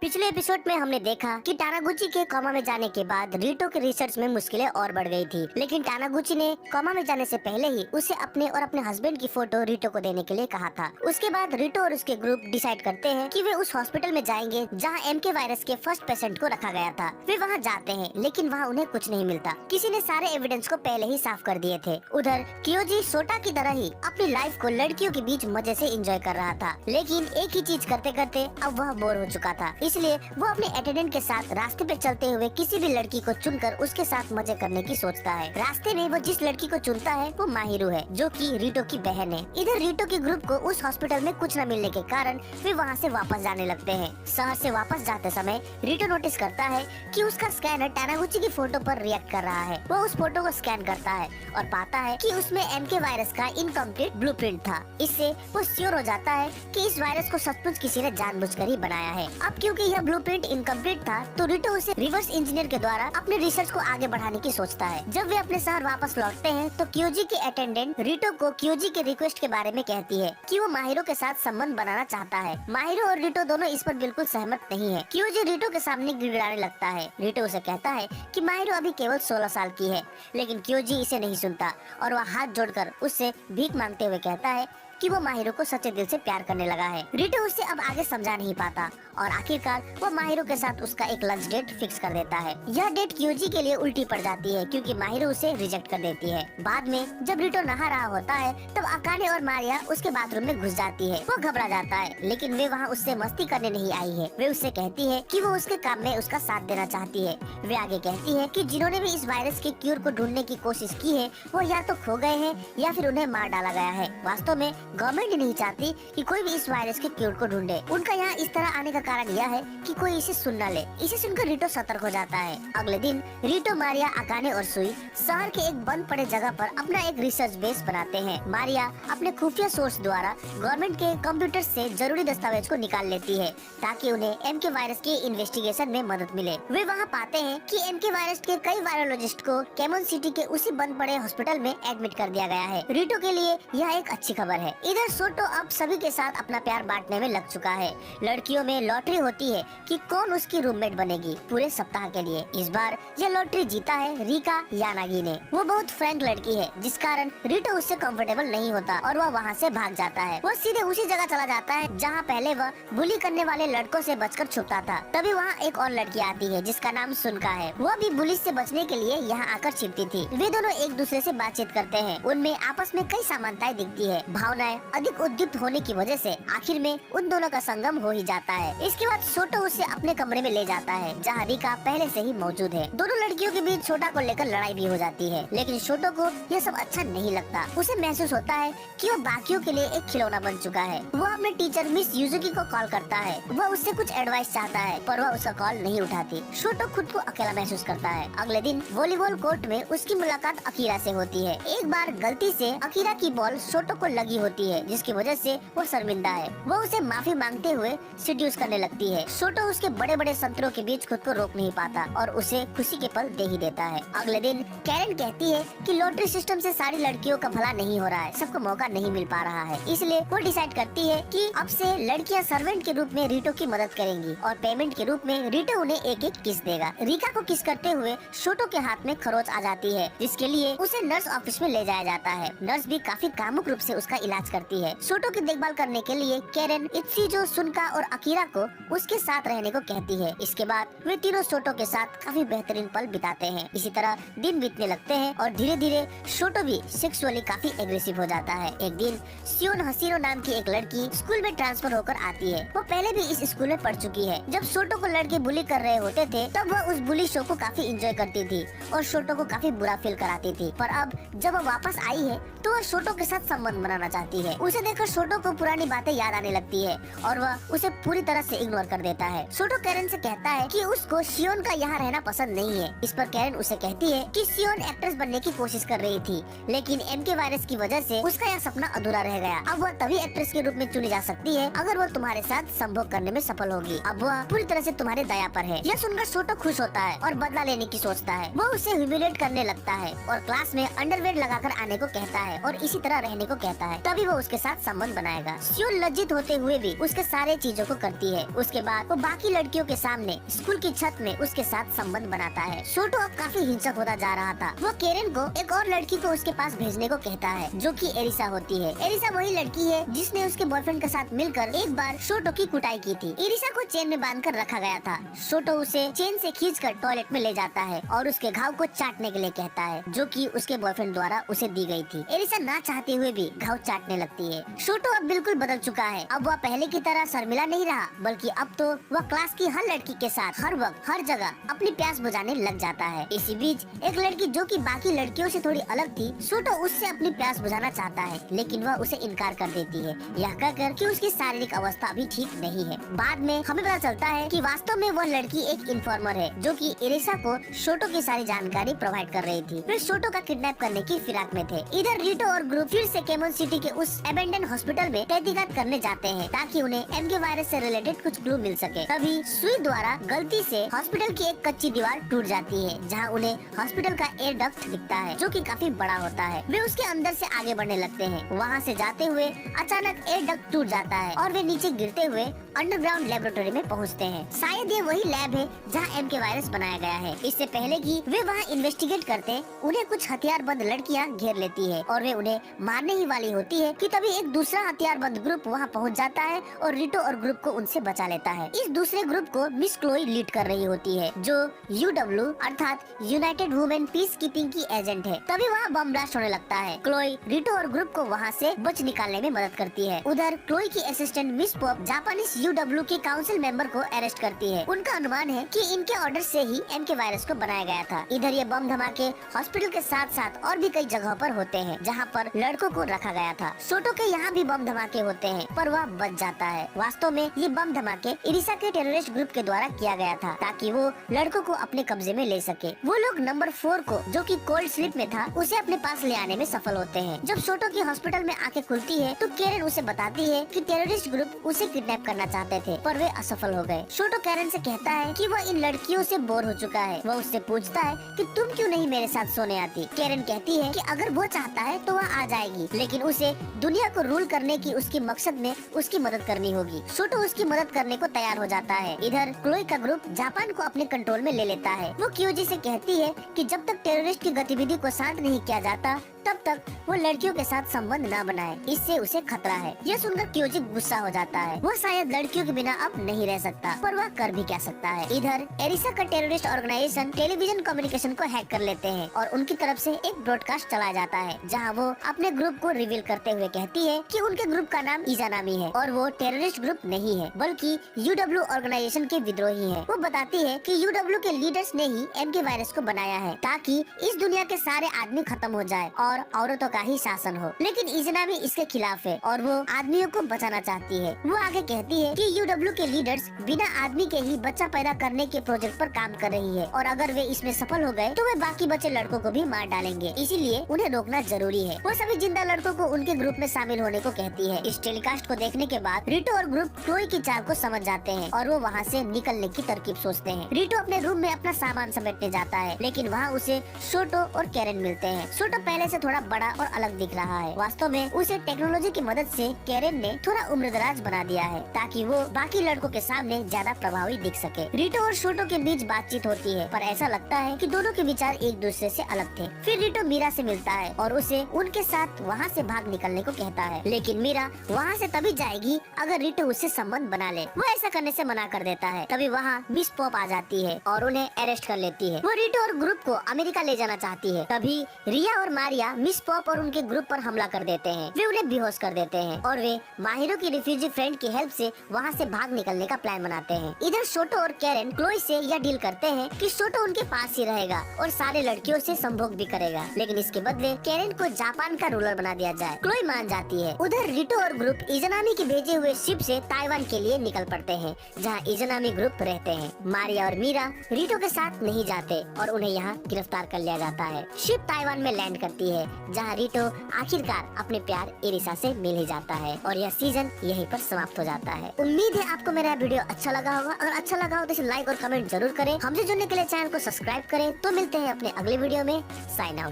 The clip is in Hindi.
पिछले एपिसोड में हमने देखा कि टानागुची के कोमा में जाने के बाद रीटो के रिसर्च में मुश्किलें और बढ़ गई थी, लेकिन टानागुची ने कोमा में जाने से पहले ही उसे अपने और अपने हस्बैंड की फोटो रीटो को देने के लिए कहा था। उसके बाद रीटो और उसके ग्रुप डिसाइड करते हैं कि वे उस हॉस्पिटल में जाएंगे जहां एमके वायरस के फर्स्ट पेशेंट को रखा गया था। वे वहां जाते हैं, लेकिन वहां उन्हें कुछ नहीं मिलता। किसी ने सारे एविडेंस को पहले ही साफ कर दिए थे। उधर कियोजी सोटा की तरह ही अपनी लाइफ को लड़कियों के बीच मजे से एंजॉय कर रहा था, लेकिन एक ही चीज करते करते अब वह बोर हो चुका था। इसलिए वो अपने अटेंडेंट के साथ रास्ते पे चलते हुए किसी भी लड़की को चुनकर उसके साथ मजे करने की सोचता है। रास्ते में वो जिस लड़की को चुनता है वो माहिरू है, जो कि रीटो की बहन है। इधर रीटो के ग्रुप को उस हॉस्पिटल में कुछ न मिलने के कारण वे वहाँ से वापस जाने लगते हैं। शहर से वापस जाते समय रीटो नोटिस करता है कि उसका स्कैनर टानागुची की फोटो पर रिएक्ट कर रहा है। वो उस फोटो को स्कैन करता है और पाता है कि उसमें एमके वायरस का इनकम्प्लीट ब्लूप्रिंट था। इससे वो श्योर हो जाता है कि इस वायरस को सचमुच किसी ने जानबूझकर ही बनाया है। अब क्योंकि यह ब्लूप्रिंट इनकम्प्लीट था, तो रीटो उसे रिवर्स इंजीनियर के द्वारा अपने रिसर्च को आगे बढ़ाने की सोचता है। जब वे अपने शहर वापस लौटते हैं तो कियोजी की अटेंडेंट रीटो को कियोजी के रिक्वेस्ट के बारे में कहती है कि वो माहिरो के साथ संबंध बनाना चाहता है। माहिरो और रीटो दोनों इस पर बिल्कुल सहमत नहीं है। कियोजी रीटो के सामने गिड़गिड़ाने लगता है। रीटो उसे कहता है कि माहिरो अभी केवल 16 साल की है, लेकिन कियोजी इसे नहीं सुनता और वह हाथ जोड़कर उससे भीख मांगते हुए कहता है कि वो माहिरो को सच्चे दिल से प्यार करने लगा है। रीटो उसे अब आगे समझा नहीं पाता और आखिरकार वो माहिरो के साथ उसका एक लंच डेट फिक्स कर देता है। यह डेट कियोजी के लिए उल्टी पड़ जाती है क्योंकि माहिरो उसे रिजेक्ट कर देती है। बाद में जब रीटो नहा रहा होता है तब अकाने और मारिया उसके बाथरूम में घुस जाती है। वो घबरा जाता है, लेकिन वे वहाँ उससे मस्ती करने नहीं आई है। वे उससे कहती है कि वो उसके काम में उसका साथ देना चाहती है। वे आगे कहती है कि जिन्होंने भी इस वायरस के क्यूर को ढूंढने की कोशिश की है वो या तो खो गए हैं या फिर उन्हें मार डाला गया है। वास्तव में गवर्नमेंट नहीं चाहती कि कोई भी इस वायरस के क्यूर को ढूंढे। उनका यहाँ इस तरह आने का कारण यह है कि कोई इसे सुन न ले। इसे सुनकर रीटो सतर्क हो जाता है। अगले दिन रीटो, मारिया, अकाने और सुई शहर के एक बंद पड़े जगह पर अपना एक रिसर्च बेस बनाते हैं। मारिया अपने खुफिया सोर्स द्वारा गवर्नमेंट के कंप्यूटर से जरूरी दस्तावेज को निकाल लेती है ताकि उन्हें एमके वायरस के इन्वेस्टिगेशन में मदद मिले। वे वहाँ पाते हैं कि एमके वायरस के कई वायरोलॉजिस्ट को केमन सिटी के उसी बंद पड़े हॉस्पिटल में एडमिट कर दिया गया है। रीटो के लिए यह एक अच्छी खबर है। इधर सोटो अब सभी के साथ अपना प्यार बांटने में लग चुका है। लड़कियों में लॉटरी होती है कि कौन उसकी रूममेट बनेगी पूरे सप्ताह के लिए। इस बार यह लॉटरी जीता है रिका यानागी ने। वो बहुत फ्रैंक लड़की है, जिस कारण रीटो उससे कंफर्टेबल नहीं होता और वह वहाँ से भाग जाता है। वो सीधे उसी जगह चला जाता है जहाँ पहले वह बुली करने वाले लड़कों से बचकर छुपता था। तभी वहाँ एक और लड़की आती है जिसका नाम सुनका है। वह भी बुली से बचने के लिए यहाँ आकर छिपती थी। वे दोनों एक दूसरे से बातचीत करते हैं। उनमें आपस में कई समानताएं दिखती है। भावनाएं अधिक उद्दीप्त होने की वजह से आखिर में उन दोनों का संगम हो ही जाता है। इसके बाद सोटो उसे अपने कमरे में ले जाता है जहाँ रिका पहले से ही मौजूद है। दोनों लड़कियों के बीच छोटा को लेकर लड़ाई भी हो जाती है, लेकिन छोटो को यह सब अच्छा नहीं लगता। उसे महसूस होता है कि वह बाकियों के लिए एक खिलौना बन चुका है। वह अपने टीचर मिस युजुकी को कॉल करता है। वह उससे कुछ एडवाइस चाहता है पर वह उसका कॉल नहीं उठाती। छोटो खुद को अकेला महसूस करता है। अगले दिन वॉलीबॉल कोर्ट में उसकी मुलाकात अकीरा से होती है। एक बार गलती से अकीरा की बॉल छोटो को लगी होती है, जिसकी वजह से वो शर्मिंदा है। वो उसे माफी मांगते हुए सीड्यूस करने लगती है। छोटो उसके बड़े बड़े संतरों के बीच खुद को रोक नहीं पाता और उसे खुशी के पल दे ही देता है। अगले दिन कैरन कहती है कि लॉटरी सिस्टम से सारी लड़कियों का भला नहीं हो रहा है, सबको मौका नहीं मिल पा रहा है। इसलिए वो डिसाइड करती है कि अब से लड़कियां सर्वेंट के रूप में रीटो की मदद करेंगी और पेमेंट के रूप में रीटो उन्हें एक एक किस देगा। रिका को किस करते हुए छोटो के हाथ में खरोच आ जाती है, जिसके लिए उसे नर्स ऑफिस में ले जाया जाता है। नर्स भी काफी कामुक रूप से उसका इलाज करती है। छोटो की देखभाल करने के लिए कैरन इत्सीजो, सुनका और अकीरा को उसके साथ रहने को कहती है। इसके बाद वे तीनों छोटो के साथ काफी बेहतरीन पल बिताते हैं। इसी तरह दिन बीतने लगते हैं और धीरे धीरे छोटो भी सेक्सुअली काफी एग्रेसिव हो जाता है। एक दिन सियोन हसीरो नाम की एक लड़की स्कूल में ट्रांसफर होकर आती है। वो पहले भी इस स्कूल में पढ़ चुकी है। जब छोटो को लड़के बुली कर रहे होते थे तब वह उस बुली शो को काफी एंजॉय करती थी और छोटो को काफी बुरा फील कराती थी। पर अब जब वह वापस आई है तो वह छोटो के साथ संबंध बनाना चाहती है। उसे देखकर छोटो को पुरानी बातें याद आने लगती है और वह उसे पूरी तरह से इग्नोर कर देता है। छोटो कैरन से कहता है कि उसको शियोन का यहाँ रहना पसंद नहीं है। इस पर कैरन उसे कहती है कि शियोन एक्ट्रेस बनने की कोशिश कर रही थी, लेकिन एमके वायरस की वजह से उसका यह सपना अधूरा रह गया। अब वह तभी एक्ट्रेस के रूप में चुनी जा सकती है अगर वो तुम्हारे साथ संभोग करने में सफल होगी। अब वह पूरी तरह से तुम्हारे दया पर है। यह सुनकर छोटो खुश होता है और बदला लेने की सोचता है। वो उसे ह्यूमिलेट करने लगता है और क्लास में अंडरवेयर लगाकर आने को कहता है और इसी तरह रहने को कहता है। तभी तभी वो उसके साथ संबंध बनाएगा। सियोल लज्जित होते हुए भी उसके सारे चीजों को करती है। उसके बाद वो बाकी लड़कियों के सामने स्कूल की छत में उसके साथ संबंध बनाता है। शोटो अब काफी हिंसक होता जा रहा था। वो केरन को एक और लड़की को उसके पास भेजने को कहता है, जो कि एरिसा होती है। एरिसा वही लड़की है जिसने उसके बॉयफ्रेंड के साथ मिलकर एक बार शोटो की कुटाई की थी। एरिसा को चेन में बांधकर रखा गया था। शोटो उसे चेन से खींचकर टॉयलेट में ले जाता है और उसके घाव को चाटने के लिए कहता है, जो कि उसके बॉयफ्रेंड द्वारा उसे दी गई थी। एरिसा ना चाहते हुए भी घाव चाटने लगती है। शोटो अब बिल्कुल बदल चुका है। अब वह पहले की तरह शर्मिला नहीं रहा, बल्कि अब तो वह क्लास की हर लड़की के साथ हर वक्त हर जगह अपनी प्यास बुझाने लग जाता है। इसी बीच एक लड़की जो कि बाकी लड़कियों से थोड़ी अलग थी, शोटो उससे अपनी प्यास बुझाना चाहता है, लेकिन वह उसे इनकार कर देती है, यह कहकर कि उसकी शारीरिक अवस्था अभी ठीक नहीं है। बाद में हमें पता चलता है कि वास्तव में वह लड़की एक इन्फॉर्मर है, जो कि एरिसा को शोटो की सारी जानकारी प्रोवाइड कर रही थी। वे शोटो का किडनैप करने की फिराक में थे। इधर रिटो और ग्रुप फिर से केमन सिटी के उस एबेंडन हॉस्पिटल में तहकीकात करने जाते हैं, ताकि उन्हें एमके वायरस से रिलेटेड कुछ क्लू मिल सके। तभी सुई द्वारा गलती से हॉस्पिटल की एक कच्ची दीवार टूट जाती है, जहां उन्हें हॉस्पिटल का एयर डक्ट दिखता है, जो कि काफी बड़ा होता है। वे उसके अंदर से आगे बढ़ने लगते हैं। वहां से जाते हुए अचानक एयर डक्ट टूट जाता है और वे नीचे गिरते हुए अंडरग्राउंड लेबोरेटरी में पहुंचते हैं। शायद ये वही लैब है जहां एमके वायरस बनाया गया है। इससे पहले कि वे वहां इन्वेस्टिगेट करते, उन्हें कुछ हथियारबंद लड़कियां घेर लेती है और वे उन्हें मारने ही वाली होती है कि तभी एक दूसरा हथियारबंद ग्रुप वहां पहुंच जाता है और रिटो और ग्रुप को उनसे बचा लेता है। इस दूसरे ग्रुप को मिस क्लोई लीड कर रही होती है, जो UW अर्थात यूनाइटेड वुमेन पीस कीपिंग की एजेंट है। तभी वहाँ बम ब्लास्ट होने लगता है। क्लोई रिटो और ग्रुप को वहाँ से बच निकालने में मदद करती है। उधर क्लोई की assistant miss pop Japanese UW के काउंसिल मेंबर को अरेस्ट करती है। उनका अनुमान है कि इनके ऑर्डर से ही एमके वायरस को बनाया गया था। इधर ये बम धमाके हॉस्पिटल के साथ साथ और भी कई जगहों पर होते हैं, जहाँ पर लड़कों को रखा गया था। शोटो के यहाँ भी बम धमाके होते हैं, पर वह बच जाता है। वास्तव में ये बम धमाके इरिसा के टेररिस्ट ग्रुप के द्वारा किया गया था, ताकि वो लड़कों को अपने कब्जे में ले सके। वो लोग नंबर 4 को, जो कि कोल्ड स्लीप में था, उसे अपने पास ले आने में सफल होते हैं। जब शोटो की हॉस्पिटल में आंखें खुलती है, तो केरन उसे बताती है कि टेररिस्ट ग्रुप उसे किडनैप करना चाहते थे, पर वे असफल हो गए। शोटो केरन से कहता है कि वह इन लड़कियों से बोर हो चुका है। वह उससे पूछता है कि तुम क्यों नहीं मेरे साथ सोने आती। केरन कहती है कि अगर वो चाहता है तो वह आ जाएगी, लेकिन उसे दुनिया को रूल करने की उसकी मकसद में उसकी मदद करनी होगी। शोटो उसकी मदद करने को तैयार हो जाता है। इधर क्लोई का ग्रुप जापान को अपने कंट्रोल में ले लेता है। वो क्योजी से कहती है कि जब तक टेररिस्ट की गतिविधि को शांत नहीं किया जाता, तब तक वो लड़कियों के साथ संबंध न बनाए, इससे उसे खतरा है। यह सुनकर क्योजी गुस्सा हो जाता है। वो शायद लड़कियों के बिना अब नहीं रह सकता, पर वह कर भी क्या सकता है। इधर एरिसा का टेररिस्ट ऑर्गेनाइजेशन टेलीविजन कम्युनिकेशन को हैक कर लेते हैं और उनकी तरफ से एक ब्रॉडकास्ट चलाया जाता है, जहां वो अपने ग्रुप को रिवील करते हुए कहती है कि उनके ग्रुप का नाम इजानामी है और वो टेररिस्ट ग्रुप नहीं है, बल्कि UW ऑर्गेनाइजेशन के विद्रोही है। वो बताती है कि UW के लीडर्स ने ही एमके वायरस को बनाया है, ताकि इस दुनिया के सारे आदमी खत्म हो जाए और औरतों का ही शासन हो। लेकिन इजानामी इसके खिलाफ है और वो आदमियों को बचाना चाहती है। वो आगे कहती है कि UW के लीडर्स बिना आदमी के ही बच्चा पैदा करने के प्रोजेक्ट पर काम कर रही है और अगर वे इसमें सफल हो गए तो वे बाकी बचे लड़कों को भी मार डालेंगे, इसीलिए उन्हें रोकना जरूरी है। वो सभी जिंदा लड़कों को उनके ग्रुप में शामिल होने को कहती है। इस टेलीकास्ट को देखने के बाद रिटो और ग्रुप क्लोई की चाल को समझ जाते हैं और वो वहाँ से निकलने की तरकीब सोचते हैं। रिटो अपने रूम में अपना सामान समेटने जाता है, लेकिन वहाँ उसे शोटो और केरन मिलते हैं। शोटो पहले से थोड़ा बड़ा और अलग दिख रहा है। वास्तव में उसे टेक्नोलॉजी की मदद से केरन ने थोड़ा उम्रदराज बना दिया है, ताकि वो बाकी लड़कों के सामने ज्यादा प्रभावी दिख सके। रिटो और शोटो के बीच बातचीत होती है, पर ऐसा लगता है कि दोनों के विचार एक दूसरे से अलग थे। फिर रिटो मीरा से मिलता है और उसे उनके साथ वहाँ से भाग निकलने को कहता है, लेकिन मीरा वहाँ से तभी जाएगी अगर रिटो उससे संबंध बना ले। वो ऐसा करने से मना कर देता है। तभी वहाँ मिस पॉप आ जाती है और उन्हें अरेस्ट कर लेती है। वो रिटो और ग्रुप को अमेरिका ले जाना चाहती है। तभी रिया और मारिया मिस पॉप और उनके ग्रुप पर हमला कर देते हैं। वे उन्हें बेहोश कर देते हैं और वे माहिरो की रिफ्यूजी फ्रेंड की हेल्प से वहाँ से भाग निकलने का प्लान बनाते हैं। इधर शोटो और केरन क्लोई से यह डील करते हैं कि शोटो उनके पास ही रहेगा और सारे लड़कियों से संभोग भी करेगा, लेकिन इसके बदले केरन को जापान का रूलर बना दिया जाए। क्लोई मान जाती है। उधर रिटो और ग्रुप इजानामी के भेजे हुए शिप से ताइवान के लिए निकल पड़ते हैं, जहाँ इजानामी ग्रुप रहते हैं। मारिया और मीरा रिटो के साथ नहीं जाते और उन्हें यहाँ गिरफ्तार कर लिया जाता है। शिप ताइवान में लैंड करती है, जहाँ रिटो आखिरकार अपने प्यार एरिसा से मिल ही जाता है और यह सीजन यहीं पर समाप्त हो जाता है। उम्मीद है आपको मेरा वीडियो अच्छा लगा होगा। अगर अच्छा लगा हो तो इसे लाइक और कमेंट जरूर करें। हमसे जुड़ने के लिए चैनल को सब्सक्राइब करें। तो मिलते हैं अपने अगले वीडियो में। Sign out.